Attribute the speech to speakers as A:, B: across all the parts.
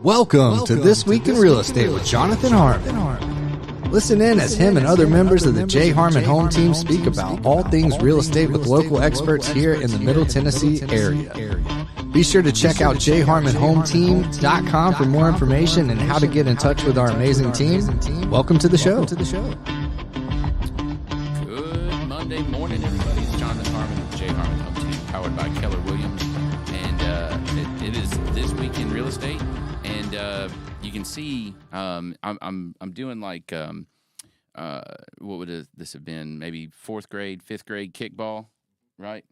A: Welcome to This Week in Real Estate with Jonathan Harmon. Listen in as him and other members of the J Harmon Home Team speak about all things real estate with local experts here in the Middle Tennessee area. Be sure to check out jharmonhometeam.com for more information and how to get in touch with our amazing team. Welcome to the show.
B: Good Monday morning, everybody. It's Jonathan Harmon with J Harmon Home Team, powered by Keller Williams. And it is This Week in Real Estate. And you can see I'm doing like what would this have been? Maybe fourth grade, fifth grade kickball, right?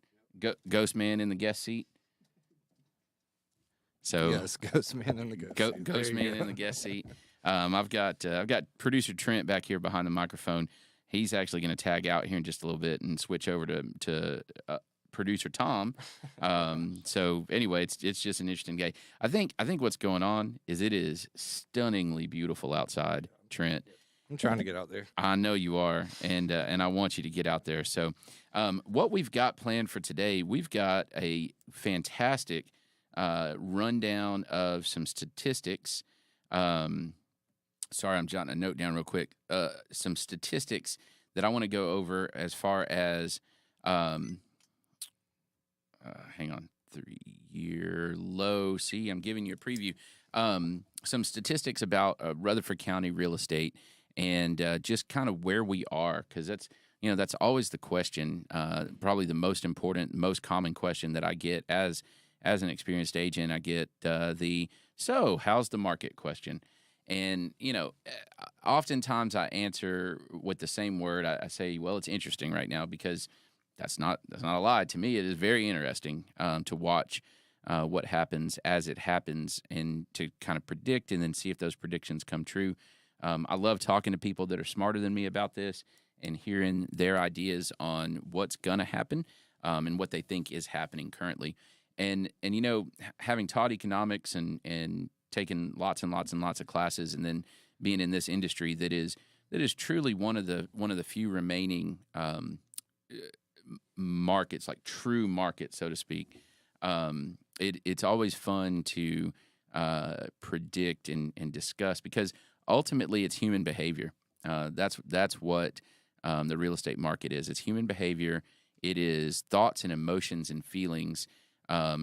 B: Ghost man in the guest seat. So
A: yes, Ghost man in the guest seat.
B: Ghost man in the guest seat. I've got producer Trent back here behind the microphone. He's actually going to tag out here in just a little bit and switch over to producer Tom. So anyway, it's just an interesting day. I think what's going on is it is stunningly beautiful outside, Trent.
A: I'm trying to get out there.
B: I know you are, and I want you to get out there. So what we've got planned for today, we've got a fantastic rundown of some statistics. Sorry, I'm jotting a note down real quick. Some statistics that I want to go over as far as hang on, 3-year low. See, I'm giving you a preview. Some statistics about Rutherford County real estate and just kind of where we are, because that's always the question, probably the most important, most common question that I get as an experienced agent. I get so how's the market question. And, oftentimes I answer with the same word. I say, well, it's interesting right now, because that's not a lie. To me, it is very interesting to watch what happens as it happens and to kind of predict and then see if those predictions come true. I love talking to people that are smarter than me about this and hearing their ideas on what's going to happen and what they think is happening currently. And having taught economics and taken lots and lots and lots of classes, and then being in this industry that is truly one of the few remaining markets, like true markets, so to speak. It's always fun to predict and discuss, because ultimately it's human behavior. That's what the real estate market is. It's human behavior. It is thoughts and emotions and feelings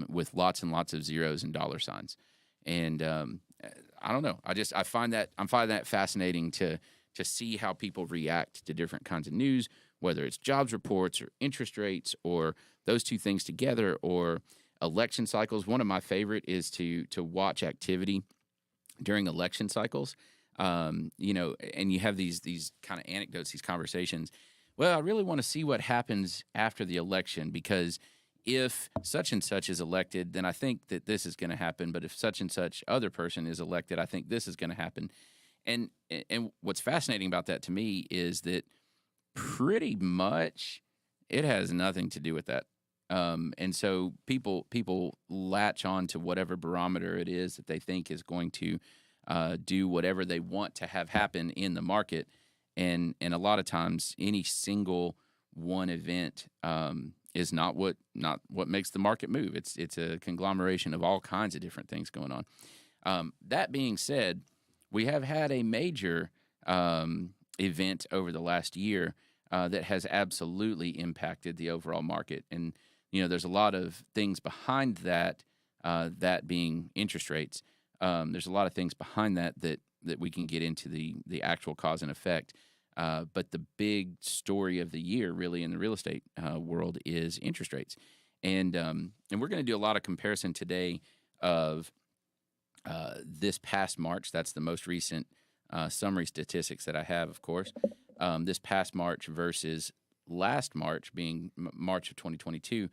B: with lots and lots of zeros and dollar signs. And I don't know. I find that fascinating to see how people react to different kinds of news, whether it's jobs reports or interest rates or those two things together, or election cycles. One of my favorite is to watch activity during election cycles. And you have these kind of anecdotes, these conversations. Well, I really want to see what happens after the election, because if such and such is elected, then I think that this is going to happen. But if such and such other person is elected, I think this is going to happen. And what's fascinating about that to me is that pretty much it has nothing to do with that. And so people latch on to whatever barometer it is that they think is going to do whatever they want to have happen in the market. And a lot of times any single one event is not what makes the market move. It's a conglomeration of all kinds of different things going on. That being said, we have had a major event over the last year that has absolutely impacted the overall market. And, there's a lot of things behind that, that being interest rates. There's a lot of things behind that we can get into the actual cause and effect. But the big story of the year, really, in the real estate world is interest rates. And we're going to do a lot of comparison today of this past March. That's the most recent summary statistics that I have, of course. This past March versus last March, being March of 2022.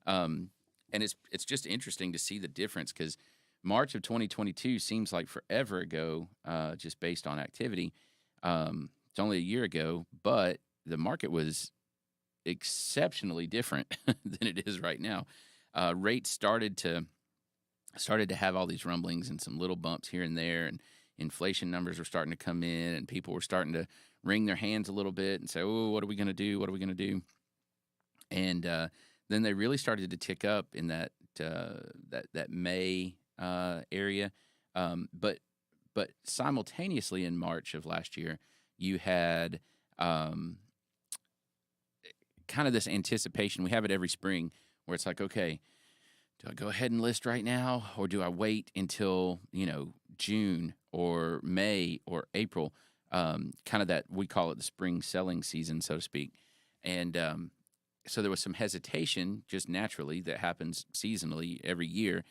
B: And it's just interesting to see the difference, because March of 2022 seems like forever ago, just based on activity. It's only a year ago, but the market was exceptionally different than it is right now. Rates started to have all these rumblings and some little bumps here and there, and inflation numbers were starting to come in, and people were starting to wring their hands a little bit and say, "Oh, what are we going to do? What are we going to do?" And then they really started to tick up in that May area. But simultaneously in March of last year, you had kind of this anticipation. We have it every spring where it's like, okay, do I go ahead and list right now, or do I wait until June or May or April? Kind of that, we call it the spring selling season, so to speak. And so there was some hesitation just naturally that happens seasonally every year.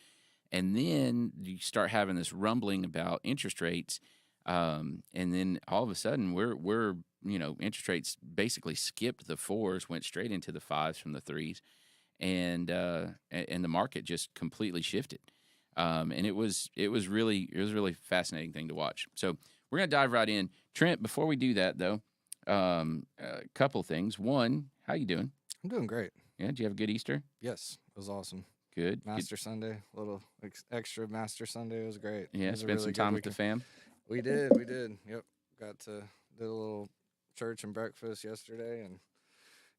B: And then you start having this rumbling about interest rates, and then all of a sudden we're interest rates basically skipped the 4s, went straight into the 5s from the 3s, and the market just completely shifted. And it was really fascinating thing to watch. So we're gonna dive right in. Trent, before we do that though, a couple things. One, how you doing?
A: I'm doing great.
B: Yeah, did you have a good Easter?
A: Yes, it was awesome.
B: Good.
A: Master Sunday, a little extra Master Sunday. It was great.
B: Yeah, spent some time with the fam.
A: We did. Yep, did a little church and breakfast yesterday, and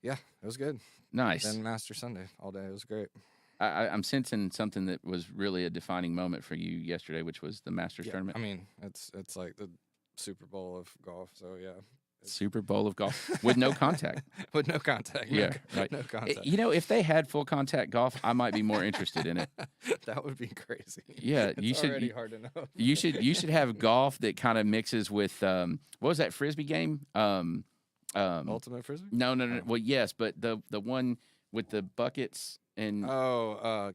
A: yeah, it was good.
B: Nice.
A: Then Master Sunday all day. It was great.
B: I'm sensing something that was really a defining moment for you yesterday, which was the Masters tournament.
A: I mean, it's like the Super Bowl of golf. So yeah.
B: Super Bowl of golf with no contact.
A: With no contact.
B: Yeah, right.
A: No contact.
B: If they had full contact golf, I might be more interested in it.
A: That would be crazy.
B: Yeah,
A: it's already hard to know.
B: You should have golf that kind of mixes with what was that Frisbee game?
A: Ultimate Frisbee?
B: No. Oh. Well, yes, but the one with the buckets and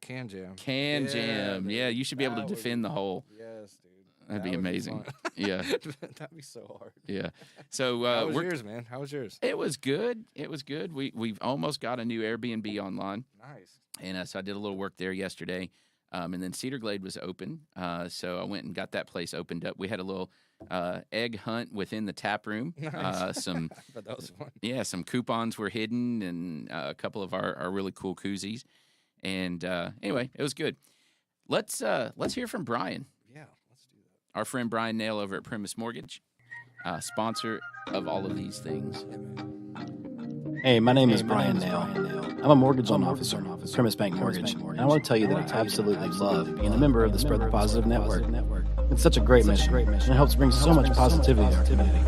A: Can Jam.
B: Can Jam.
A: Dude.
B: Yeah, you should be able to defend the hole.
A: Yes, dude.
B: That'd be amazing. Yeah.
A: That'd be so hard.
B: Yeah. So
A: how was yours, man? How was yours?
B: It was good. We've almost got a new Airbnb online.
A: Nice.
B: And so I did a little work there yesterday. And then Cedar Glade was open. So I went and got that place opened up. We had a little egg hunt within the tap room.
A: Nice.
B: But
A: that was fun.
B: Yeah, some coupons were hidden and a couple of our really cool koozies. And anyway, it was good. Let's hear from Bryan.
A: Yeah, let's do that.
B: Our friend Bryan Nale over at Primis Mortgage, sponsor of all of these things.
C: Hey, my name is Bryan Nale. I'm a mortgage loan officer at Primis Bank Mortgage, and I want to tell you that I absolutely love being a member of the Spread the Positive Network. It's such a great mission, and it helps bring so much positivity to our community.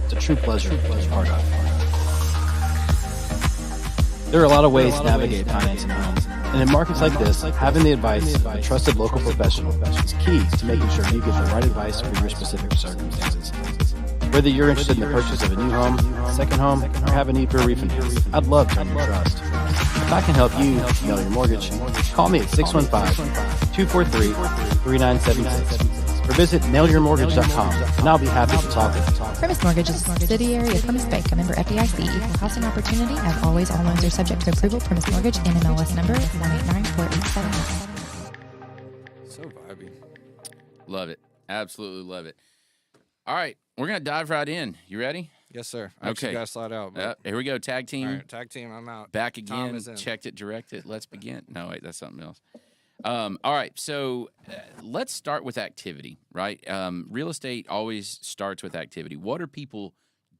C: It's a true pleasure to be part of. There are a lot of ways to navigate financing homes, and in markets like this, having the advice of a trusted local professional is key to making sure you get the right advice for your specific circumstances. Whether you're interested in the purchase of a new home, second home, or have a need for a refinance, I'd love to earn your trust. If I can help you nail your mortgage, call me at 615-243-3976 or visit nailyourmortgage.com, and I'll be happy to talk with you.
D: Primis Mortgage is a subsidiary of Primis Bank, a member FDIC, equal housing opportunity. As always, all loans are subject to approval. Primis Mortgage, NMLS number 1894879.
A: So vibey.
B: Love it. Absolutely love it. All right, we're going to dive right in. You ready?
A: Yes, sir. I actually got to slide out. But...
B: here we go. Tag team.
A: All right, tag team, I'm out.
B: Back again. Checked it, directed. Let's begin. No, wait, that's something else. All right, so let's start with activity, right? Real estate always starts with activity. What are people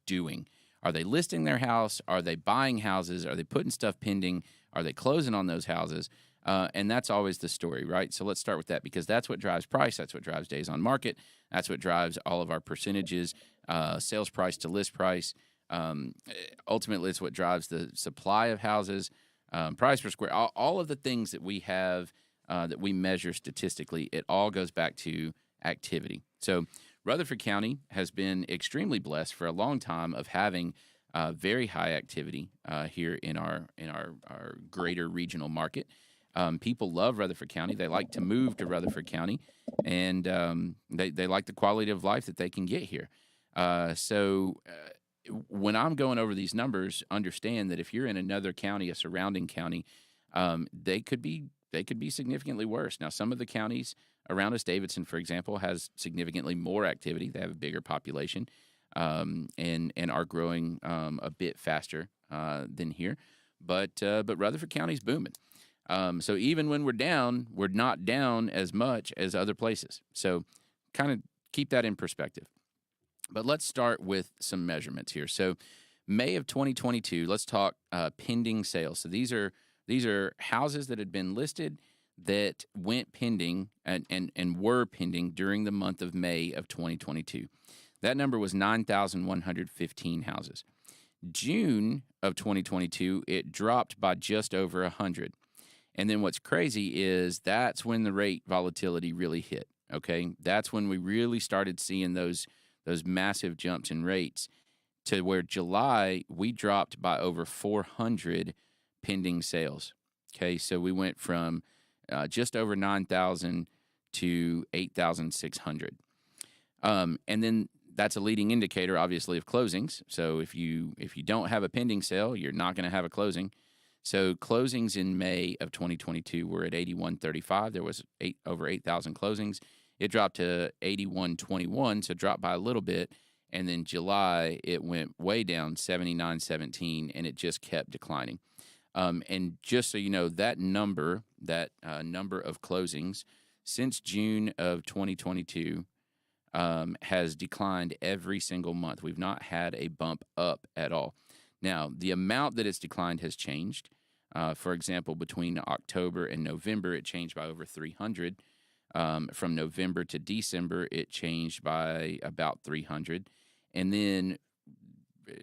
B: doing? Are they listing their house? Are they buying houses? Are they putting stuff pending? Are they closing on those houses? And that's always the story, right? So let's start with that because that's what drives price. That's what drives days on market. That's what drives all of our percentages, sales price to list price. Ultimately, it's what drives the supply of houses, price per square, all of the things that we have that we measure statistically. It all goes back to activity. So Rutherford County has been extremely blessed for a long time of having very high activity here in our greater regional market. People love Rutherford County. They like to move to Rutherford County, and they like the quality of life that they can get here. So when I'm going over these numbers, understand that if you're in another county, a surrounding county, they could be significantly worse. Now, some of the counties around us, Davidson, for example, has significantly more activity. They have a bigger population and are growing a bit faster than here. But Rutherford County's booming. So even when we're down, we're not down as much as other places. So kind of keep that in perspective. But let's start with some measurements here. So May of 2022, let's talk pending sales. So these are houses that had been listed that went pending and were pending during the month of May of 2022. That number was 9,115 houses. June of 2022, it dropped by just over 100. And then what's crazy is that's when the rate volatility really hit, okay? That's when we really started seeing those massive jumps in rates, to where July, we dropped by over 400 pending sales, okay? So we went from just over 9,000 to 8,600. And then that's a leading indicator, obviously, of closings. So if you don't have a pending sale, you're not going to have a closing. So closings in May of 2022 were at 8135. There was over 8,000 closings. It dropped to 8121, so dropped by a little bit. And then July, it went way down, 7917, and it just kept declining. And just so you know, that number of closings since June of 2022 has declined every single month. We've not had a bump up at all. Now, the amount that it's declined has changed. For example, between October and November, it changed by over 300. From November to December, it changed by about 300. And then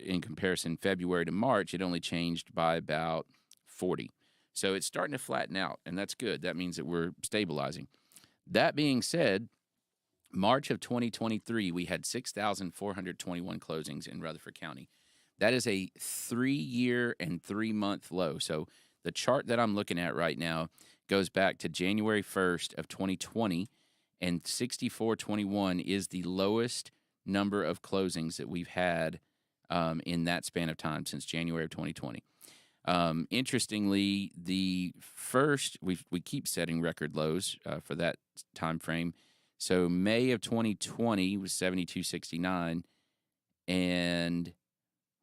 B: in comparison, February to March, it only changed by about 40. So it's starting to flatten out, and that's good. That means that we're stabilizing. That being said, March of 2023, we had 6,421 closings in Rutherford County. That is a 3-year and 3-month low. So the chart that I'm looking at right now goes back to January 1st of 2020, and 6,421 is the lowest number of closings that we've had in that span of time since January of 2020. Interestingly, the first, we keep setting record lows for that time frame. So May of 2020 was 7,269, and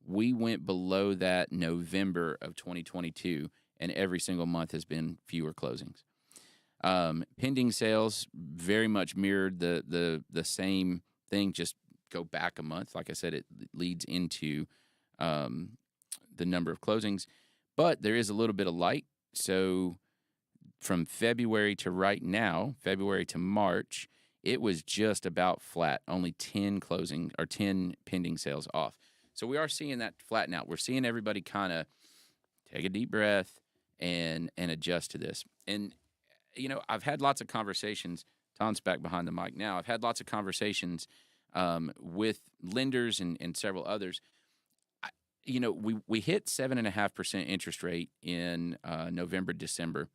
B: we went below that November of 2022, and every single month has been fewer closings. Pending sales very much mirrored the same thing, just go back a month. Like I said, it leads into the number of closings, but there is a little bit of light. So from February to right now, February to March, it was just about flat, only 10 pending sales off. So we are seeing that flatten out. We're seeing everybody kind of take a deep breath and adjust to this. And, you know, I've had lots of conversations. Tom's back behind the mic now. I've had lots of conversations with lenders and several others. We hit 7.5% interest rate in November, December.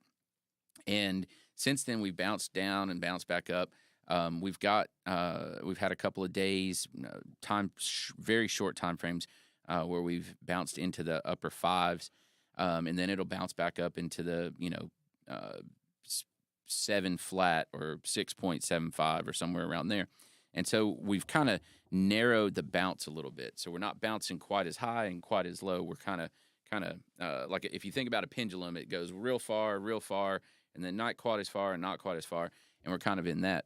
B: And since then, we've bounced down and bounced back up. We've had a couple of days, very short time frames, where we've bounced into the upper fives, and then it'll bounce back up into the 7 flat or 6.75 or somewhere around there. And so we've kind of narrowed the bounce a little bit. So we're not bouncing quite as high and quite as low. We're kind of like if you think about a pendulum, it goes real far, and then not quite as far and not quite as far, and we're kind of in that.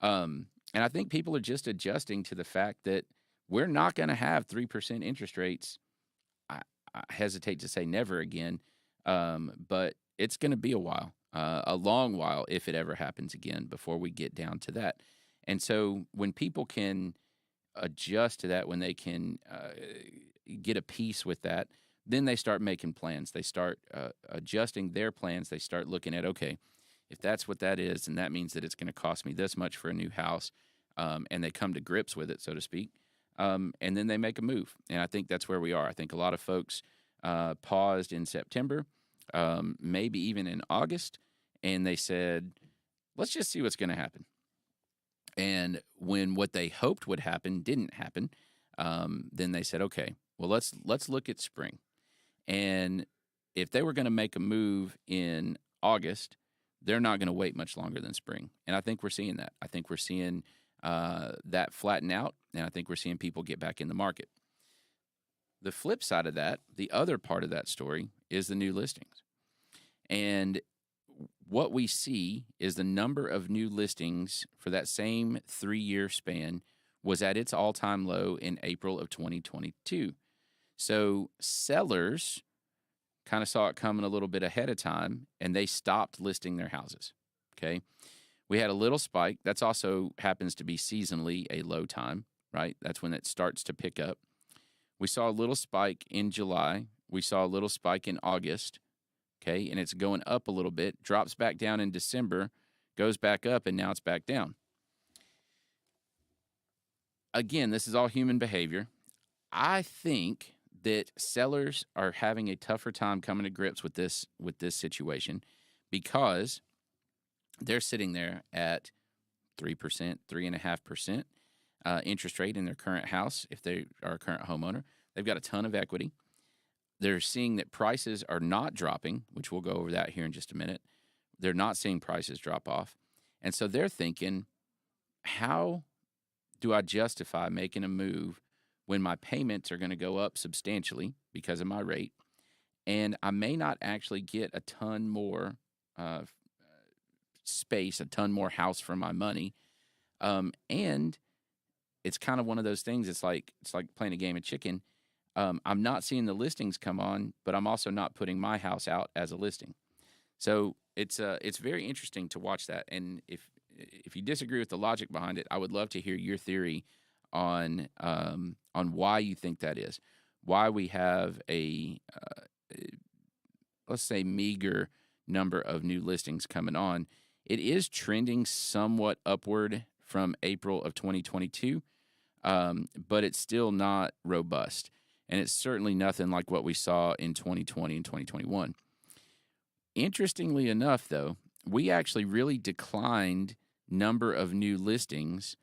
B: And I think people are just adjusting to the fact that we're not going to have 3% interest rates. I hesitate to say never again, but it's going to be a while, a long while, if it ever happens again, before we get down to that. And so when people can adjust to that, when they can get a piece with that, then they start making plans. They start adjusting their plans. They start looking at, okay, if that's what that is, and that means that it's going to cost me this much for a new house, and they come to grips with it, so to speak, and then they make a move. And I think that's where we are. I think a lot of folks paused in September, maybe even in August, and they said, let's just see what's going to happen. And when what they hoped would happen didn't happen, then they said, okay, well, let's look at spring. And if they were going to make a move in August, they're not going to wait much longer than spring. And I think we're seeing that. I think we're seeing that flatten out, and I think we're seeing people get back in the market. The flip side of that, the other part of that story, is the new listings. And what we see is the number of new listings for that same 3-year span was at its all-time low in April of 2022. So sellers kind of saw it coming a little bit ahead of time, and they stopped listing their houses. Okay. We had a little spike. That's also happens to be seasonally a low time, right? That's when it starts to pick up. We saw a little spike in July. We saw a little spike in August. Okay. And it's going up a little bit, drops back down in December, goes back up, and now it's back down. Again, this is all human behavior. I think that sellers are having a tougher time coming to grips with this situation because they're sitting there at 3%, 3.5% interest rate in their current house. If they are a current homeowner, they've got a ton of equity. They're seeing that prices are not dropping, which we'll go over that here in just a minute. They're not seeing prices drop off. And so they're thinking, how do I justify making a move when my payments are going to go up substantially because of my rate, and I may not actually get a ton more space, a ton more house for my money, and it's kind of one of those things. It's like playing a game of chicken. I'm not seeing the listings come on, but I'm also not putting my house out as a listing. So it's very interesting to watch that. And if you disagree with the logic behind it, I would love to hear your theory on why you think that is. Why we have a let's say meager number of new listings coming on. It is trending somewhat upward from April of 2022, but it's still not robust. And it's certainly nothing like what we saw in 2020 and 2021. Interestingly enough, though, we actually really declined number of new listings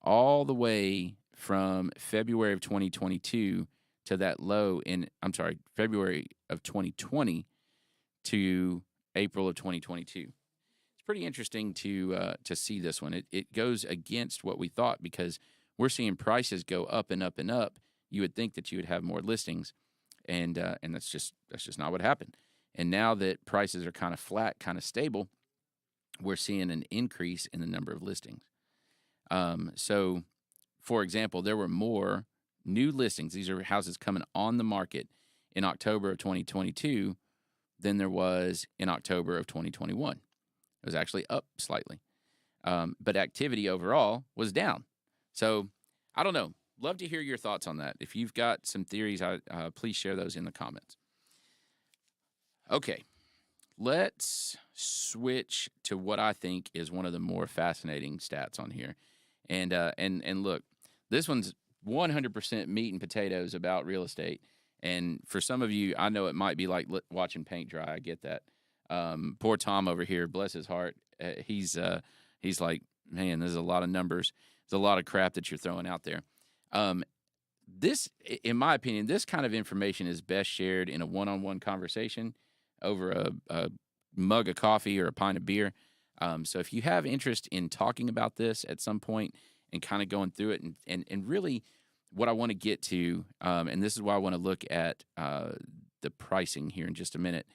B: all the way from February of 2022 to that low February of 2020 to April of 2022. It's pretty interesting to see this one. It goes against what we thought because we're seeing prices go up and up and up. You would think that you would have more listings, and that's just not what happened. And now that prices are kind of flat, kind of stable, we're seeing an increase in the number of listings. So, for example, there were more new listings. These are houses coming on the market in October of 2022 than there was in October of 2021. It was actually up slightly. But activity overall was down. So, I don't know. Love to hear your thoughts on that. If you've got some theories, please share those in the comments. Okay, let's switch to what I think is one of the more fascinating stats on here. And look, this one's 100% meat and potatoes about real estate. And for some of you, I know it might be like watching paint dry. I get that. Poor Tom over here, bless his heart. He's like, man, there's a lot of numbers. There's a lot of crap that you're throwing out there. This, in my opinion, this kind of information is best shared in a one-on-one conversation over a mug of coffee or a pint of beer. So if you have interest in talking about this at some point and kind of going through it and really what I want to get to, and this is why I want to look at the pricing here in just a minute.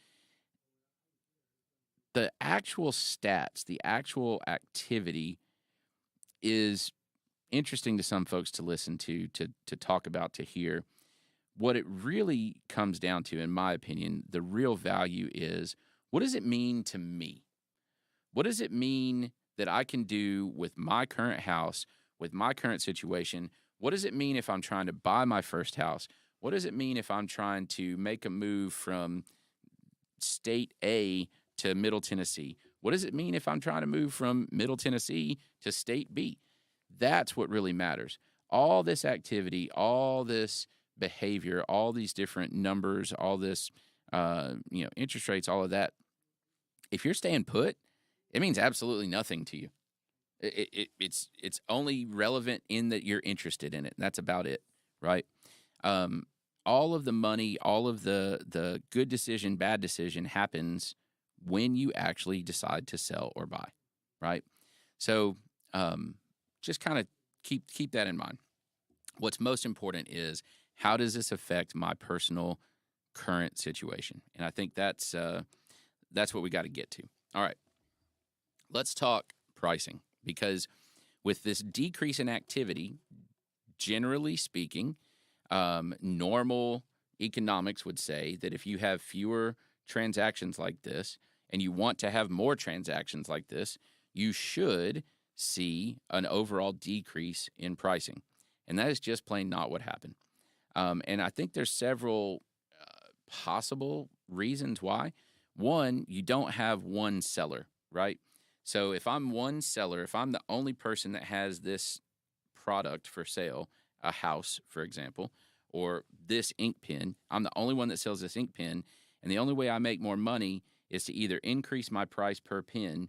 B: The actual stats, the actual activity is interesting to some folks to listen to talk about, to hear. What it really comes down to, in my opinion, the real value is, what does it mean to me? What does it mean that I can do with my current house, with my current situation? What does it mean if I'm trying to buy my first house? What does it mean if I'm trying to make a move from state A to Middle Tennessee? What does it mean if I'm trying to move from Middle Tennessee to state B? That's what really matters. All this activity, all this behavior, all these different numbers, all this, interest rates, all of that. If you're staying put, it means absolutely nothing to you. It's only relevant in that you're interested in it. And that's about it, right? All of the money, all of the good decision, bad decision happens when you actually decide to sell or buy, right? So just kind of keep that in mind. What's most important is, how does this affect my personal current situation? And I think that's what we got to get to. All right, let's talk pricing, because with this decrease in activity, generally speaking, normal, economics would say that if you have fewer transactions like this and you want to have more transactions like this, you should see an overall decrease in pricing. And that is just plain not what happened. And I think there's several possible reasons why. One, you don't have one seller, right? So if I'm one seller, if I'm the only person that has this product for sale, a house, for example, or this ink pen, I'm the only one that sells this ink pen, and the only way I make more money is to either increase my price per pen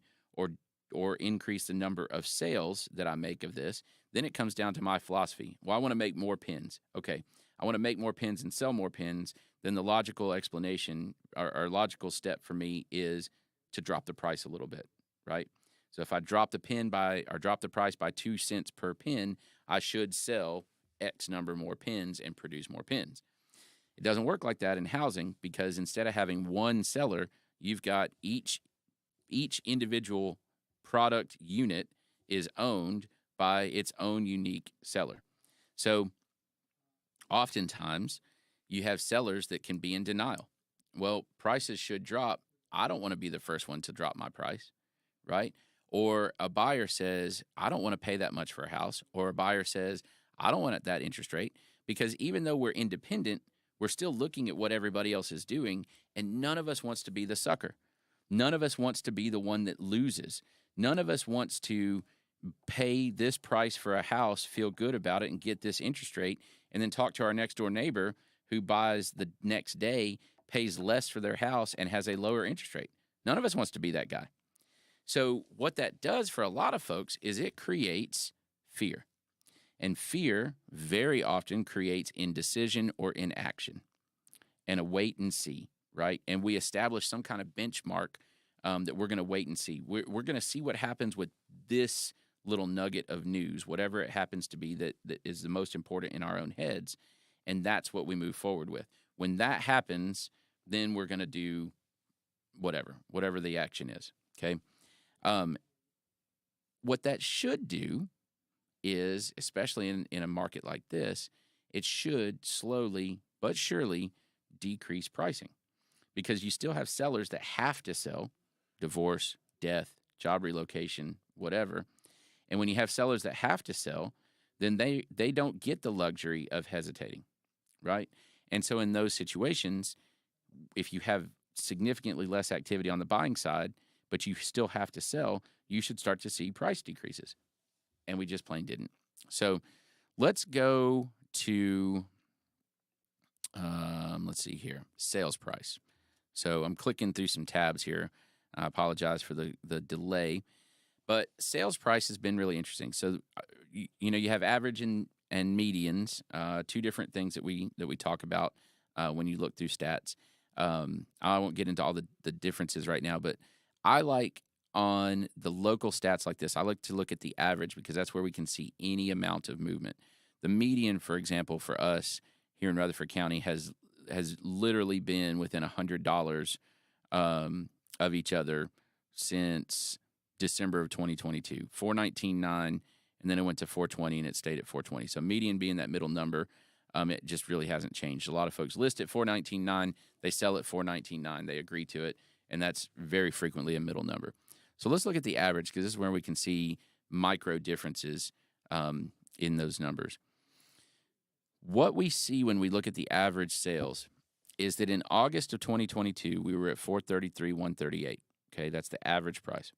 B: or increase the number of sales that I make of this. Then it comes down to my philosophy. Well, I want to make more pens. Okay, I want to make more pens and sell more pens. Then the logical explanation or logical step for me is to drop the price a little bit, right? So if I drop the price by 2 cents per pen, I should sell X number more pens and produce more pens. It doesn't work like that in housing, because instead of having one seller, you've got each individual product unit is owned by its own unique seller. So oftentimes you have sellers that can be in denial. Well, prices should drop. I don't want to be the first one to drop my price, right? Or a buyer says, I don't want to pay that much for a house. Or a buyer says, I don't want that interest rate. Because even though we're independent, we're still looking at what everybody else is doing, and none of us wants to be the sucker. None of us wants to be the one that loses. None of us wants to pay this price for a house, feel good about it, and get this interest rate, and then talk to our next door neighbor who buys the next day, pays less for their house, and has a lower interest rate. None of us wants to be that guy. So what that does for a lot of folks is it creates fear. And fear very often creates indecision or inaction and a wait and see, right? And we establish some kind of benchmark that we're going to wait and see. We're going to see what happens with this little nugget of news, whatever it happens to be that is the most important in our own heads. And that's what we move forward with. When that happens, then we're going to do whatever the action is, okay? What that should do is, especially in a market like this, it should slowly but surely decrease pricing, because you still have sellers that have to sell, divorce, death, job relocation, whatever. And when you have sellers that have to sell, then they don't get the luxury of hesitating, right? And so in those situations, if you have significantly less activity on the buying side, but you still have to sell, you should start to see price decreases. And we just plain didn't. So let's go to, let's see here, sales price. So I'm clicking through some tabs here. I apologize for the delay. But sales price has been really interesting. So, you have average and medians, two different things that we talk about when you look through stats. I won't get into all the differences right now, but I like on the local stats like this, I like to look at the average, because that's where we can see any amount of movement. The median, for example, for us here in Rutherford County has literally been within $100 of each other since December of 2022, $419.9, and then it went to $420, and it stayed at $420. So median being that middle number, it just really hasn't changed. A lot of folks list at $419.9, they sell at $419.9, they agree to it, and that's very frequently a middle number. So let's look at the average, because this is where we can see micro differences in those numbers. What we see when we look at the average sales is that in August of 2022, we were at $433,138. Okay, that's the average price.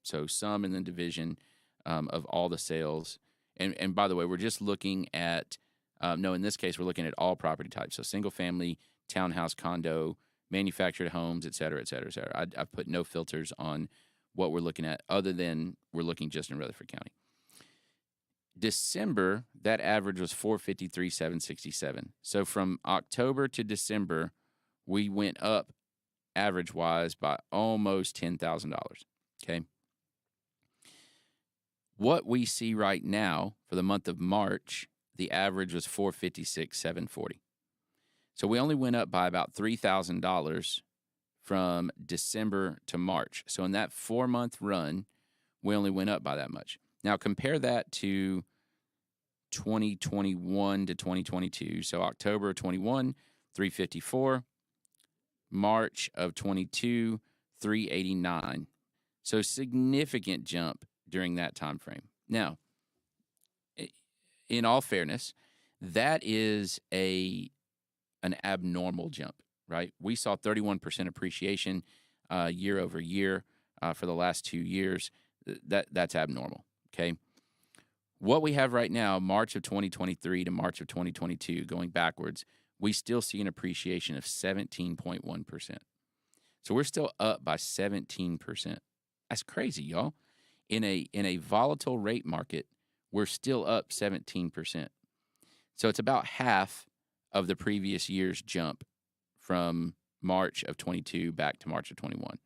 B: So sum and then division of all the sales. And by the way, we're just looking at, in this case, we're looking at all property types. So single family, townhouse, condo, manufactured homes, et cetera, et cetera, et cetera. I've put no filters on what we're looking at other than we're looking just in Rutherford County. December, that average was $453,767. So from October to December, we went up average-wise by almost $10,000, okay? What we see right now for the month of March, the average was $456,740. So we only went up by about $3,000 from December to March. So in that 4-month run, we only went up by that much. Now compare that to 2021 to 2022. So October of 21, 354. March of 22, 389. So significant jump during that time frame. Now, in all fairness, that is an abnormal jump, right? We saw 31% appreciation year over year for the last 2 years. That's abnormal, okay? What we have right now, March of 2023 to March of 2022, going backwards, we still see an appreciation of 17.1%. So we're still up by 17%. That's crazy, y'all. In a volatile rate market, we're still up 17%. So it's about half of the previous year's jump from March of 22 back to March of 21.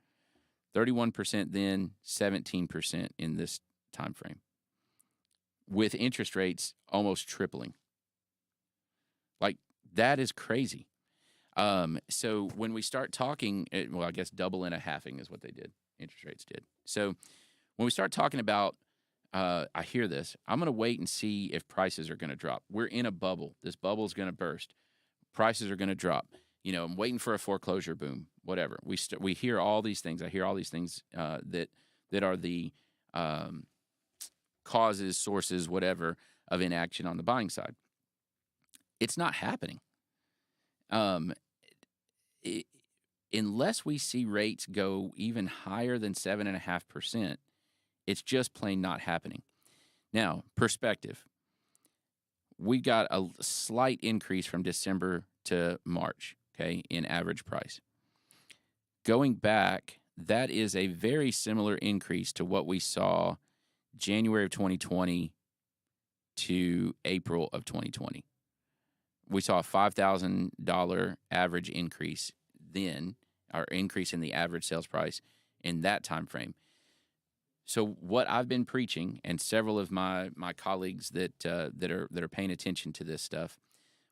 B: 31% then, 17% in this time frame, with interest rates almost tripling. Like, that is crazy. So when we start talking, well, I guess double and a halving is what they did. Interest rates did. So when we start talking about, I hear this, I'm going to wait and see if prices are going to drop. We're in a bubble. This bubble is going to burst. Prices are going to drop. You know, I'm waiting for a foreclosure boom, whatever. We hear all these things. I hear all these things that are the causes, sources, whatever, of inaction on the buying side. It's not happening. Unless we see rates go even higher than 7.5%, it's just plain not happening. Now, perspective. We got a slight increase from December to March, okay, in average price. Going back, that is a very similar increase to what we saw January of 2020 to April of 2020. We saw a $5,000 average increase then, or increase in the average sales price in that time frame. So what I've been preaching, and several of my colleagues that are paying attention to this stuff,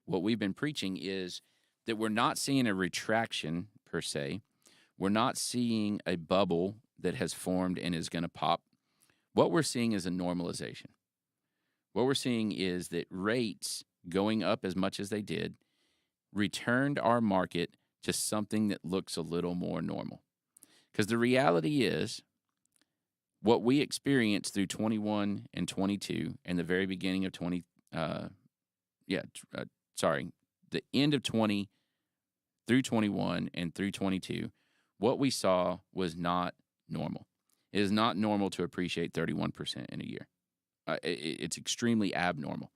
B: what we've been preaching is that we're not seeing a retraction per se. We're not seeing a bubble that has formed and is going to pop. What we're seeing is a normalization. What we're seeing is that rates going up as much as they did returned our market to something that looks a little more normal. Because the reality is, what we experienced through 21 and 22 and the very beginning of the end of 20 through 21 and through 22, what we saw was not normal. It is not normal to appreciate 31% in a year. It's extremely abnormal.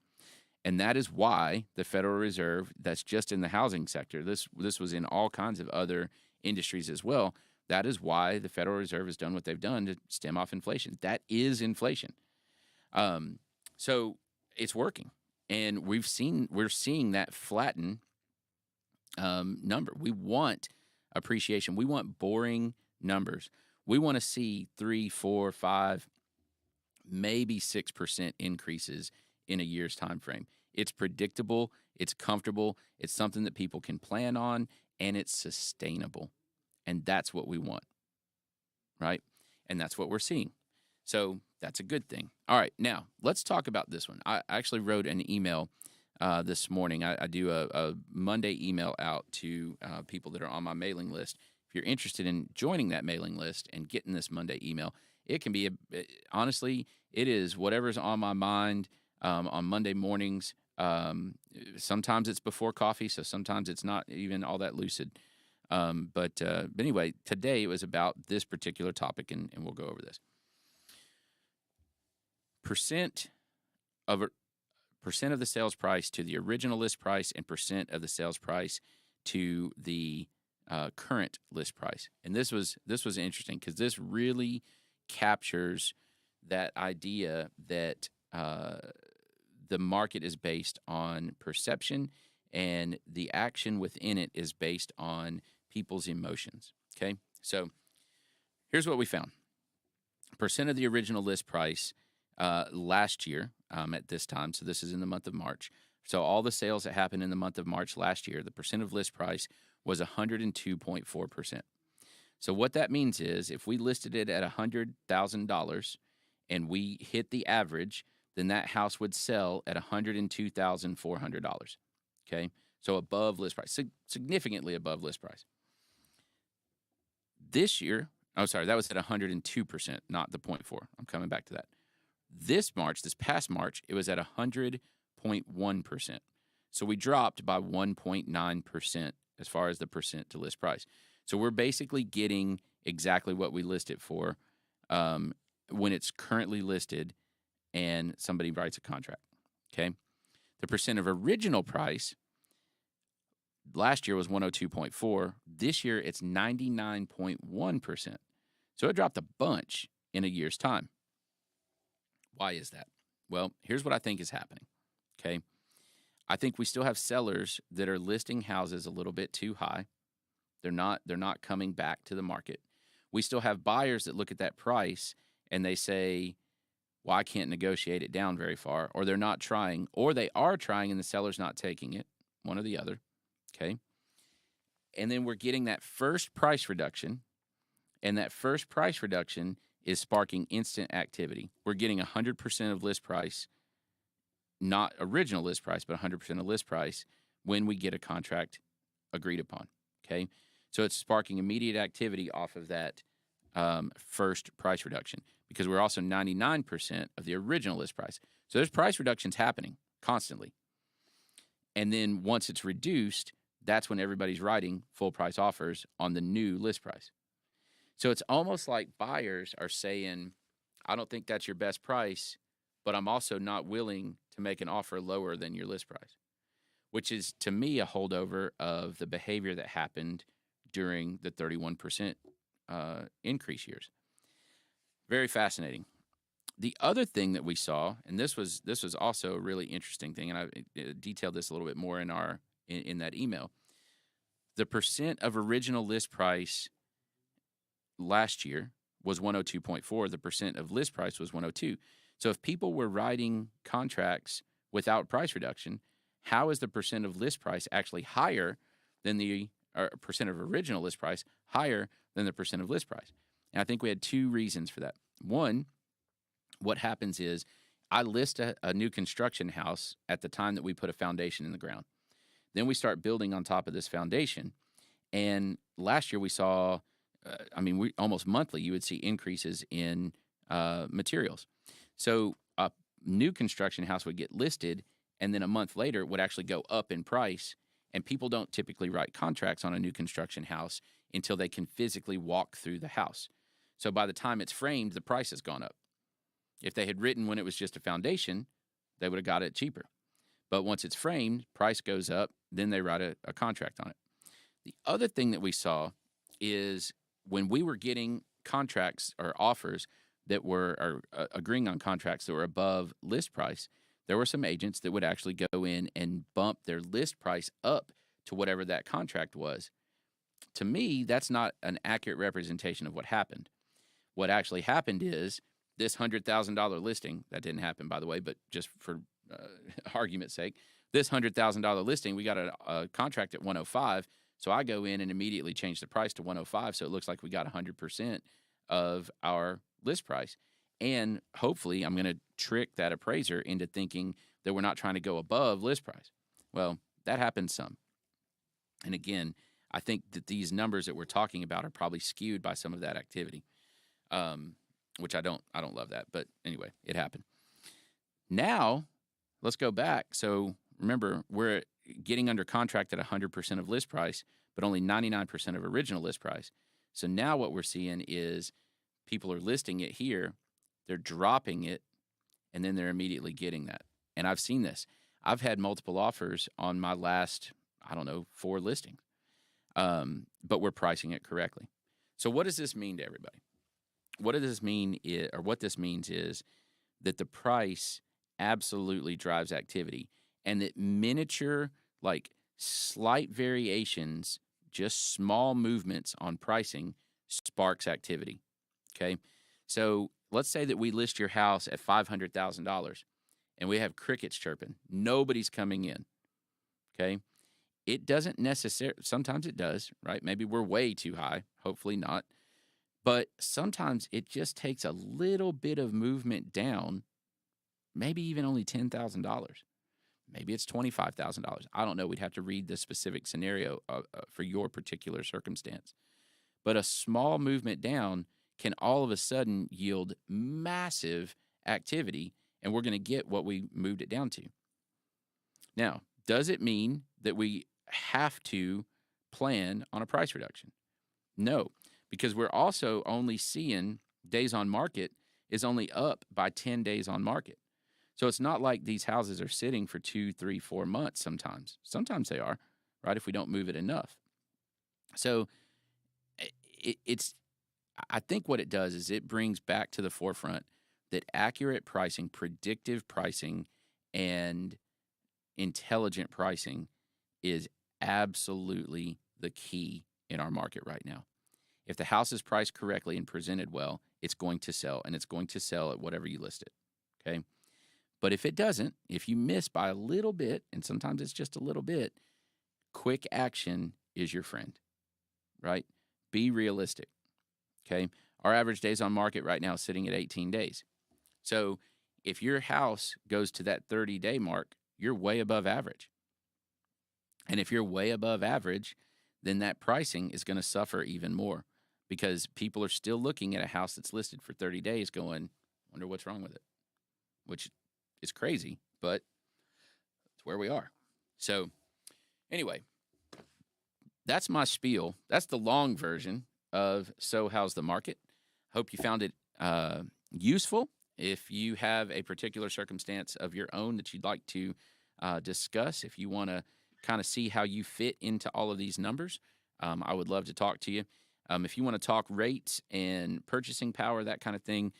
B: And that is why the Federal Reserve, that's just in the housing sector, this was in all kinds of other industries as well. That is why the Federal Reserve has done what they've done to stem off inflation. That is inflation. So it's working. And we're seeing that flatten number. We want appreciation. We want boring numbers. We want to see 3, 4, 5, maybe 6% increases in a year's time frame. It's predictable, it's comfortable, it's something that people can plan on, and it's sustainable. And that's what we want, right? And that's what we're seeing. So that's a good thing. All right, now let's talk about this one. I actually wrote an email this morning. I do a Monday email out to people that are on my mailing list. If you're interested in joining that mailing list and getting this Monday email, it can be, honestly, it is whatever's on my mind on Monday mornings. Sometimes it's before coffee, so sometimes it's not even all that lucid. But anyway, today it was about this particular topic, and we'll go over this. Percent of the sales price to the original list price, and percent of the sales price to the current list price. And this was interesting because this really captures that idea that the market is based on perception, and the action within it is based on people's emotions. Okay, so here's what we found: percent of the original list price last year at this time. So this is in the month of March. So all the sales that happened in the month of March last year, the percent of list price was 102.4%. So what that means is, if we listed it at $100,000 and we hit the average, then that house would sell at $102,400. Okay, so above list price, significantly above list price. This year, that was at 102%, not the 0.4. I'm coming back to that. This past March, it was at 100.1%. So we dropped by 1.9% as far as the percent to list price. So we're basically getting exactly what we list it for when it's currently listed and somebody writes a contract. Okay, the percent of original price last year was 102.4. This year it's 99.1%. So it dropped a bunch in a year's time. Why is that? Well, here's what I think is happening. Okay, I think we still have sellers that are listing houses a little bit too high. They're not coming back to the market. We still have buyers that look at that price and they say, well, I can't negotiate it down very far, or they're not trying, or they are trying and the seller's not taking it, one or the other, okay? And then we're getting that first price reduction, and that first price reduction is sparking instant activity. We're getting 100% of list price, not original list price, but 100% of list price when we get a contract agreed upon, okay? So it's sparking immediate activity off of that first price reduction, because we're also 99% of the original list price. So there's price reductions happening constantly. And then once it's reduced, that's when everybody's writing full price offers on the new list price. So it's almost like buyers are saying, I don't think that's your best price, but I'm also not willing to make an offer lower than your list price, which is, to me, a holdover of the behavior that happened during the 31% increase years. Very fascinating. The other thing that we saw, and this was also a really interesting thing, and I detailed this a little bit more in that email. The percent of original list price last year was 102.4. The percent of list price was 102. So if people were writing contracts without price reduction, how is the percent of list price actually higher than the percent of original list price higher than the percent of list price? And I think we had two reasons for that. One, what happens is I list a new construction house at the time that we put a foundation in the ground. Then we start building on top of this foundation. And last year we saw, we almost monthly, you would see increases in materials. So a new construction house would get listed, and then a month later it would actually go up in price. And people don't typically write contracts on a new construction house until they can physically walk through the house. So by the time it's framed, the price has gone up. If they had written when it was just a foundation, they would have got it cheaper. But once it's framed, price goes up, then they write a contract on it. The other thing that we saw is when we were getting contracts or offers that were agreeing on contracts that were above list price, there were some agents that would actually go in and bump their list price up to whatever that contract was. To me, that's not an accurate representation of what happened. What actually happened is this $100,000 listing, that didn't happen, by the way, but just for argument's sake, this $100,000 listing, we got a contract at 105, so I go in and immediately change the price to 105, so it looks like we got 100% of our list price. And hopefully I'm going to trick that appraiser into thinking that we're not trying to go above list price. Well, that happens some. And again, I think that these numbers that we're talking about are probably skewed by some of that activity, which I don't love that. But anyway, it happened. Now, let's go back. So remember, we're getting under contract at 100% of list price, but only 99% of original list price. So now what we're seeing is people are listing it here, they're dropping it, and then they're immediately getting that. And I've seen this. I've had multiple offers on my last, 4 listings, but we're pricing it correctly. So what does this mean to everybody? What this means is that the price absolutely drives activity, and that miniature, slight variations, just small movements on pricing sparks activity, okay? So let's say that we list your house at $500,000 and we have crickets chirping. Nobody's coming in, okay? It doesn't necessarily, sometimes it does, right? Maybe we're way too high, hopefully not. But sometimes it just takes a little bit of movement down maybe even only $10,000. Maybe it's $25,000. I don't know. We'd have to read the specific scenario for your particular circumstance. But a small movement down can all of a sudden yield massive activity, and we're going to get what we moved it down to. Now, does it mean that we have to plan on a price reduction? No, because we're also only seeing days on market is only up by 10 days on market. So it's not like these houses are sitting for 2, 3, 4 months sometimes. Sometimes they are, right, if we don't move it enough. So I think what it does is it brings back to the forefront that accurate pricing, predictive pricing, and intelligent pricing is absolutely the key in our market right now. If the house is priced correctly and presented well, it's going to sell, and it's going to sell at whatever you list it, okay? But if it doesn't, if you miss by a little bit, and sometimes it's just a little bit, quick action is your friend, right? Be realistic, okay? Our average days on market right now is sitting at 18 days. So if your house goes to that 30-day mark, you're way above average. And if you're way above average, then that pricing is going to suffer even more because people are still looking at a house that's listed for 30 days going, wonder what's wrong with it, which is crazy, but it's where we are. So anyway, that's my spiel. That's the long version of So How's the Market? Hope you found it useful. If you have a particular circumstance of your own that you'd like to discuss, if you want to kind of see how you fit into all of these numbers, I would love to talk to you. If you want to talk rates and purchasing power, that kind of thing,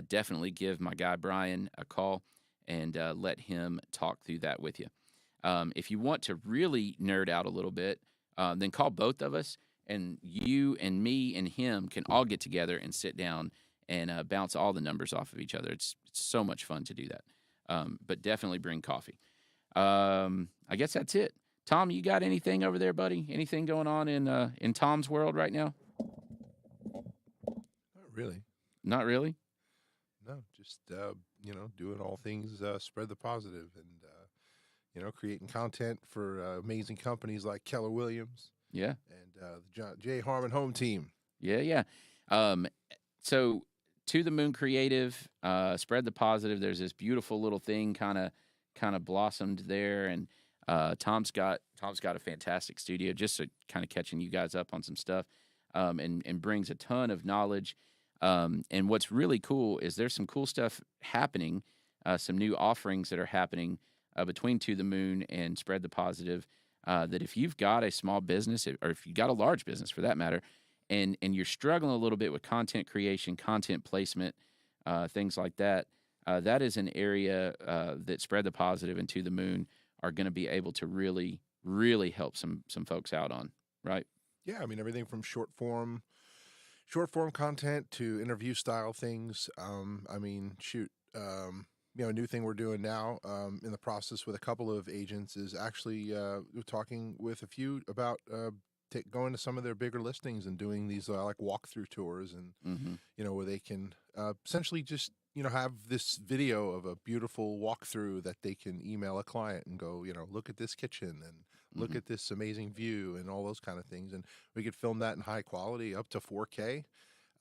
B: definitely give my guy Bryan a call and let him talk through that with you. If you want to really nerd out a little bit, then call both of us, and you and me and him can all get together and sit down and bounce all the numbers off of each other. It's so much fun to do that. But definitely bring coffee. I guess that's it. Tom, you got anything over there, buddy? Anything going on in Tom's world right now?
E: Not really.
B: Not really?
E: No, just, doing all things, spread the positive and, creating content for amazing companies like Keller Williams.
B: Yeah.
E: And the J Harmon Home Team.
B: Yeah. So To the Moon Creative, spread the positive. There's this beautiful little thing kind of blossomed there, and Tom's got a fantastic studio, just kind of catching you guys up on some stuff, and brings a ton of knowledge. And what's really cool is there's some cool stuff happening, some new offerings that are happening between To the Moon and Spread the Positive, that if you've got a small business, or if you've got a large business for that matter, and you're struggling a little bit with content creation, content placement, things like that, that is an area that Spread the Positive and To the Moon are going to be able to really, really help some folks out on, right?
E: Yeah, I mean, everything from short form content to interview style things. A new thing we're doing now in the process with a couple of agents is actually talking with a few about going to some of their bigger listings and doing these like walkthrough tours, and where they can essentially just have this video of a beautiful walkthrough that they can email a client and go, look at this kitchen and look at this amazing view and all those kind of things. And we could film that in high quality up to 4K,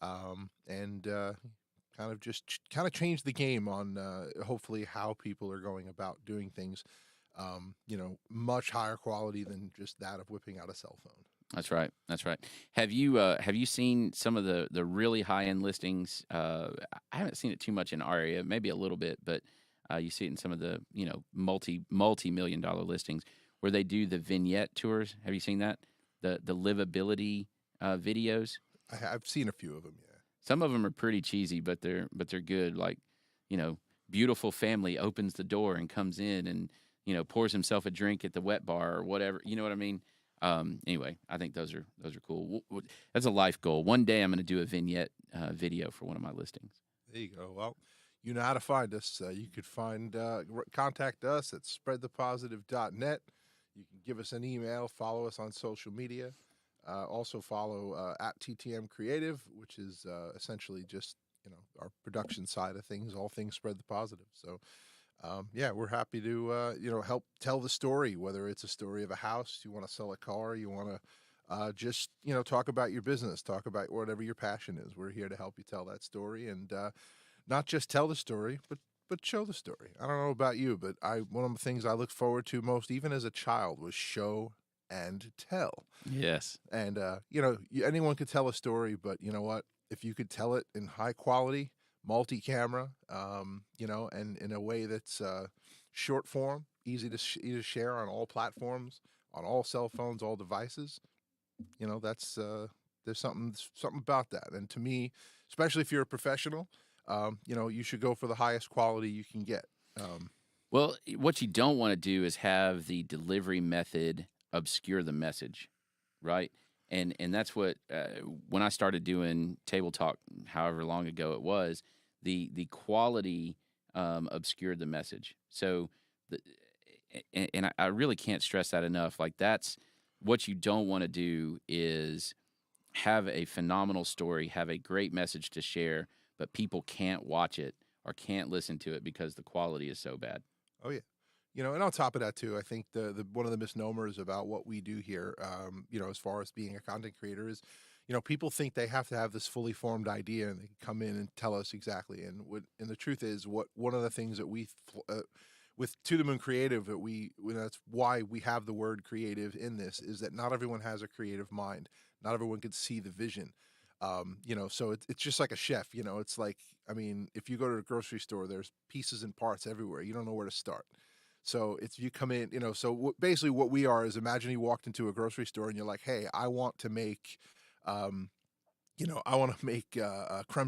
E: and kind of change the game on hopefully how people are going about doing things, much higher quality than just that of whipping out a cell phone.
B: That's right. Have you seen some of the really high end listings? I haven't seen it too much in our area, maybe a little bit, but you see it in some of the multi-million-dollar listings where they do the vignette tours. Have you seen that? The livability videos.
E: I've seen a few of them. Yeah.
B: Some of them are pretty cheesy, but they're good. Like, beautiful family opens the door and comes in and pours himself a drink at the wet bar or whatever. You know what I mean? Anyway, I think those are cool. That's a life goal. One day I'm going to do a vignette video for one of my listings.
E: There you go. Well, you know how to find us. You could contact us at spreadthepositive.net. You can give us an email, follow us on social media. Also follow at TTM Creative, which is essentially just our production side of things, all things Spread the Positive. So yeah, we're happy to help tell the story. Whether it's a story of a house, you want to sell a car, you want to just talk about your business, talk about whatever your passion is. We're here to help you tell that story, and not just tell the story, but show the story. I don't know about you, but one of the things I look forward to most, even as a child, was show and tell.
B: Yes.
E: And anyone could tell a story, but you know what? If you could tell it in high quality, multi-camera, and in a way that's short form, easy to share on all platforms, on all cell phones, all devices, that's there's something about that. And to me, especially if you're a professional, you should go for the highest quality you can get.
B: Well, what you don't want to do is have the delivery method obscure the message, right? And that's what when I started doing Table Talk, however long ago it was, the quality obscured the message. So, and I really can't stress that enough. Like, that's what you don't want to do, is have a phenomenal story, have a great message to share, but people can't watch it or can't listen to it because the quality is so bad.
E: Oh yeah. And on top of that too, I think the one of the misnomers about what we do here, as far as being a content creator is, people think they have to have this fully formed idea and they can come in and tell us exactly. And the truth is, one of the things that we with To the Moon Creative, that's why we have the word creative in this, is that not everyone has a creative mind. Not everyone can see the vision. So it's just like a chef. It's like, if you go to a grocery store, there's pieces and parts everywhere. You don't know where to start. So it's, you come in, basically what we are is, imagine you walked into a grocery store and you're like, hey, I want to make, creme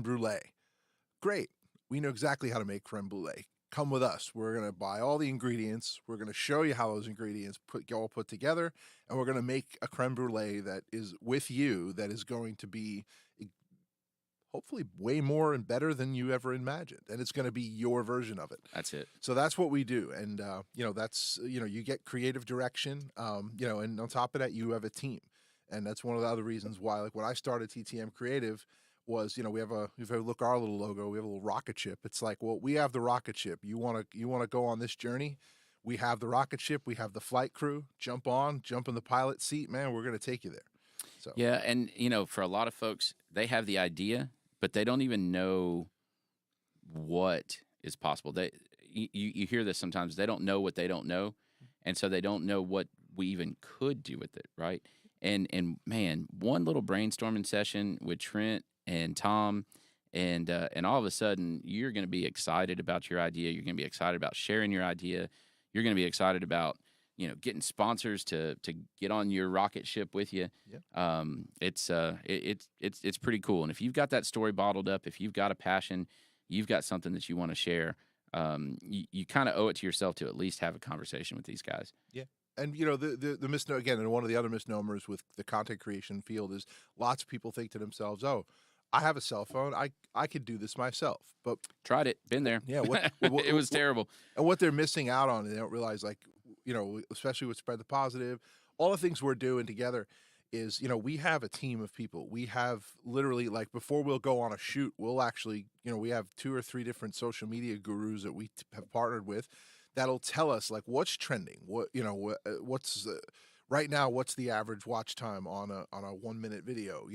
E: brulee. Great. We know exactly how to make creme brulee. Come with us. We're going to buy all the ingredients. We're going to show you how those ingredients all put together. And we're going to make a creme brulee that is with you, that is going to be hopefully way more and better than you ever imagined. And it's going to be your version of it.
B: That's it.
E: So that's what we do. And, that's, you get creative direction, and on top of that, you have a team. And that's one of the other reasons why, like, when I started TTM Creative was, we have if I look our little logo, we have a little rocket ship. It's like, well, we have the rocket ship. You want to go on this journey? We have the rocket ship. We have the flight crew. Jump in the pilot seat, man. We're going to take you there. So
B: yeah. And, for a lot of folks, they have the idea, but they don't even know what is possible. You hear this sometimes. They don't know what they don't know, and so they don't know what we even could do with it, right? And man, one little brainstorming session with Trent and Tom, and all of a sudden, you're going to be excited about your idea. You're going to be excited about sharing your idea. You're going to be excited about getting sponsors to get on your rocket ship with you.
E: Yeah.
B: It's pretty cool. And if you've got that story bottled up, if you've got a passion, you've got something that you want to share, you kind of owe it to yourself to at least have a conversation with these guys.
E: Yeah. And the misnomer, again, and one of the other misnomers with the content creation field is, lots of people think to themselves, oh, I have a cell phone. I could do this myself. But
B: tried it, been there.
E: Yeah,
B: it was terrible.
E: And what they're missing out on, they don't realize, like, especially with Spread the Positive, all the things we're doing together is, we have a team of people. We have literally, like, before we'll go on a shoot, we'll actually, we have 2 or 3 different social media gurus that we have partnered with that'll tell us, like, what's trending, what's right now, what's the average watch time on a 1-minute video.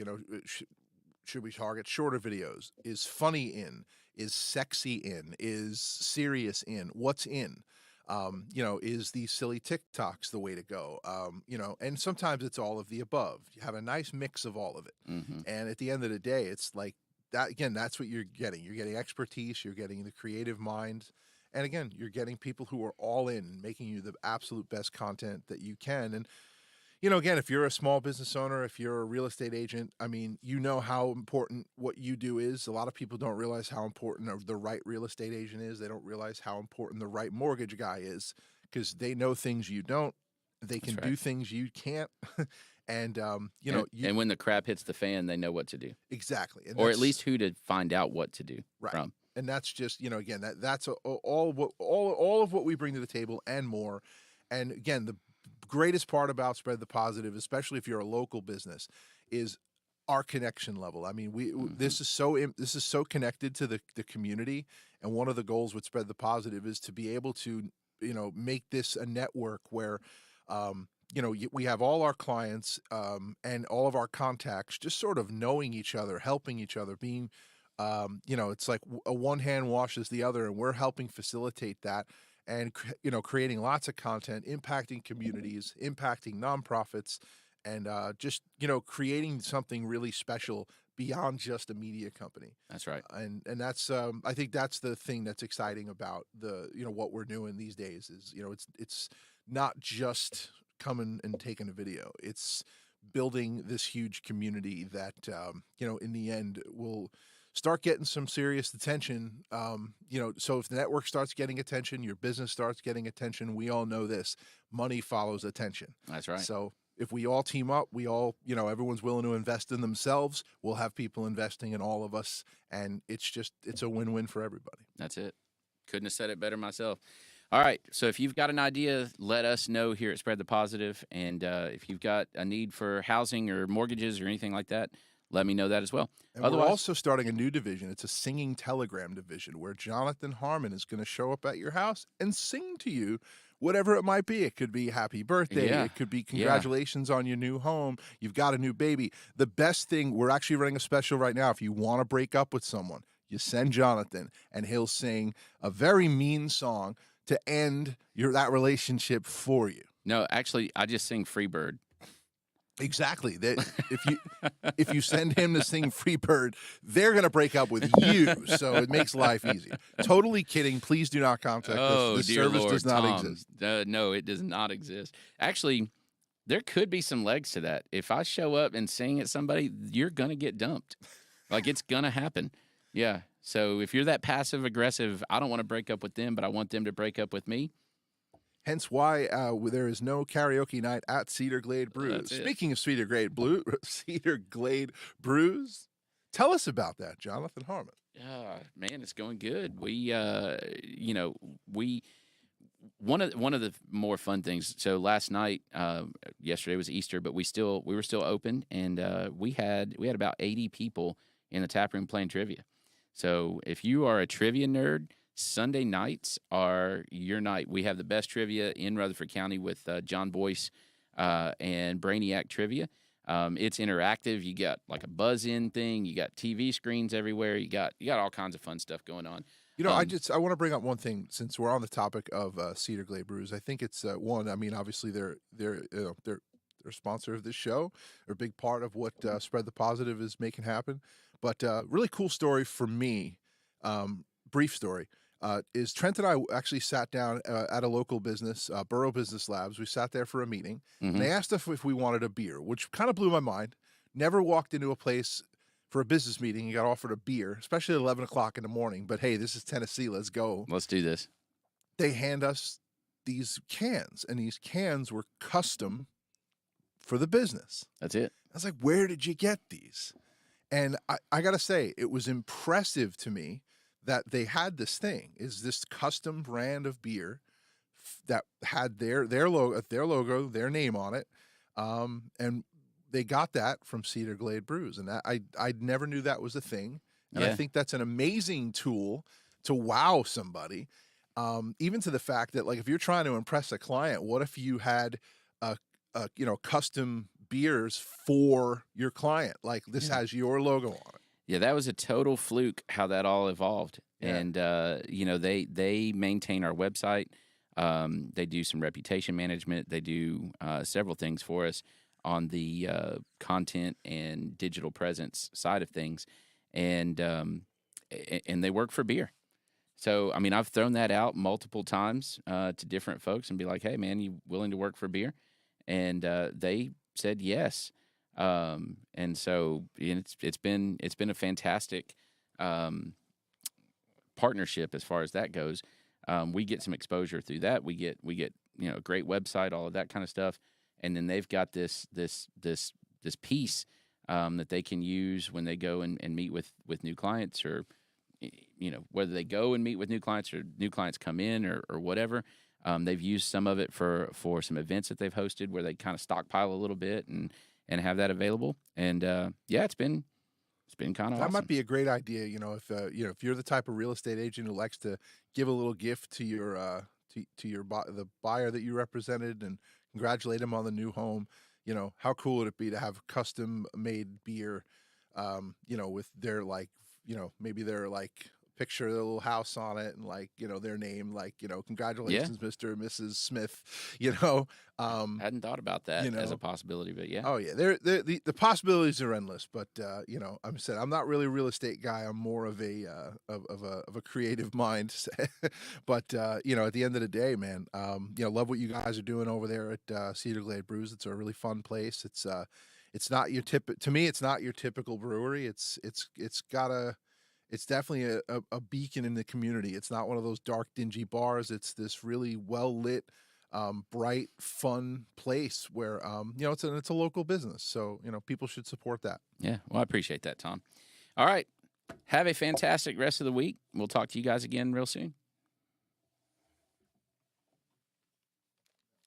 E: Should we target shorter videos? Is funny in? Is sexy in? Is serious in? What's in? Is these silly TikToks the way to go? And sometimes it's all of the above. You have a nice mix of all of it.
B: Mm-hmm.
E: And at the end of the day, it's like that. Again, that's what you're getting. You're getting expertise. You're getting the creative mind. And again, you're getting people who are all in, making you the absolute best content that you can. And, again, if you're a small business owner, if you're a real estate agent, how important what you do is. A lot of people don't realize how important the right real estate agent is. They don't realize how important the right mortgage guy is, because they know things you don't. They can do things you can't. And
B: when the crap hits the fan, they know what to do.
E: Exactly. And
B: or at least who to find out what to do from.
E: And that's just, again, that's all of what we bring to the table and more. And again, the greatest part about Spread the Positive, especially if you're a local business, is our connection level. I mean, this is so connected to the community, and one of the goals with Spread the Positive is to be able to, make this a network where, we have all our clients and all of our contacts just sort of knowing each other, helping each other, being, it's like a one hand washes the other, and we're helping facilitate that. And, creating lots of content, impacting communities, impacting nonprofits, and just, creating something really special beyond just a media company.
B: That's right.
E: And that's, I think that's the thing that's exciting about what we're doing these days is, it's not just coming and taking a video. It's building this huge community that, in the end will start getting some serious attention. So if the network starts getting attention, your business starts getting attention, we all know this, money follows attention.
B: That's right.
E: So if we all team up, we all, everyone's willing to invest in themselves, we'll have people investing in all of us. And it's a win-win for everybody.
B: That's it. Couldn't have said it better myself. All right. So if you've got an idea, let us know here at Spread the Positive. And if you've got a need for housing or mortgages or anything like that, let me know that as well.
E: And we're also starting a new division. It's a singing telegram division where Jonathan Harmon is going to show up at your house and sing to you whatever it might be. It could be happy birthday.
B: Yeah.
E: It could be congratulations on your new home. You've got a new baby. The best thing, we're actually running a special right now. If you want to break up with someone, you send Jonathan and he'll sing a very mean song to end that relationship for you.
B: No, actually, I just sing Freebird.
E: Exactly. That if you send him to sing Freebird, they're going to break up with you. So it makes life easy. Totally kidding. Please do not contact us. This
B: dear
E: service
B: Lord,
E: does not
B: Tom.
E: exist.
B: No, it does not exist. Actually, there could be some legs to that. If I show up and sing at somebody, you're going to get dumped. Like, it's going to happen. Yeah. So if you're that passive aggressive, I don't want to break up with them, but I want them to break up with me.
E: Hence why there is no karaoke night at Cedar Glade Brews. Speaking of Cedar Glade Brews, tell us about that, Jonathan Harmon.
B: Man, it's going good. We, one of the more fun things. So last night, yesterday was Easter, but we were still open, and we had about 80 people in the tap room playing trivia. So if you are a trivia nerd, Sunday nights are your night. We have the best trivia in Rutherford County with John Boyce and Brainiac Trivia. It's interactive. You got like a buzz-in thing. You got TV screens everywhere. You got all kinds of fun stuff going on.
E: I want to bring up one thing since we're on the topic of Cedar Glade Brews. I think it's one. I mean, obviously they're a sponsor of this show. They're a big part of what Spread the Positive is making happen. But really cool story for me. Brief story. Is Trent and I actually sat down at a local business, Borough Business Labs. We sat there for a meeting, and they asked us if we wanted a beer, which kind of blew my mind. Never walked into a place for a business meeting and got offered a beer, especially at 11 o'clock in the morning. But hey, this is Tennessee. Let's go.
B: Let's do this.
E: They hand us these cans, and these cans were custom for the business.
B: That's it.
E: I was like, where did you get these? And I got to say, it was impressive to me that they had this custom brand of beer that had their logo, their name on it, and they got that from Cedar Glade Brews, and I never knew that was a thing, and I think that's an amazing tool to wow somebody, even to the fact that, like, if you're trying to impress a client, what if you had custom beers for your client, like this has your logo on it.
B: Yeah, that was a total fluke how that all evolved. Yeah. And, they maintain our website. They do some reputation management. They do several things for us on the content and digital presence side of things. And they work for beer. So, I mean, I've thrown that out multiple times to different folks and be like, hey, man, you willing to work for beer? And they said yes. And so it's been a fantastic partnership as far as that goes. We get some exposure through that. We get a great website, all of that kind of stuff, and then they've got this piece that they can use when they go and meet with new clients, or whether they go and meet with new clients or new clients come in or whatever. They've used some of it for some events that they've hosted where they kind of stockpile a little bit and and have that available. And yeah, it's been kind of awesome.
E: That might be a great idea. If you're the type of real estate agent who likes to give a little gift to your the buyer that you represented and congratulate him on the new home. How cool would it be to have custom made beer, with their maybe their picture of the little house on it and their name, congratulations, Mr. and Mrs. Smith.
B: I hadn't thought about that as a possibility, but yeah.
E: Oh yeah, the possibilities are endless. But I'm not really a real estate guy. I'm more of a of a creative mind. But at the end of the day, man, love what you guys are doing over there at Cedar Glade Brews. It's a really fun place. It's not your to me. It's not your typical brewery. It's definitely a beacon in the community. It's not one of those dark, dingy bars. It's this really well-lit, bright, fun place where, it's a local business. So, people should support that.
B: Yeah, well, I appreciate that, Tom. All right. Have a fantastic rest of the week. We'll talk to you guys again real soon.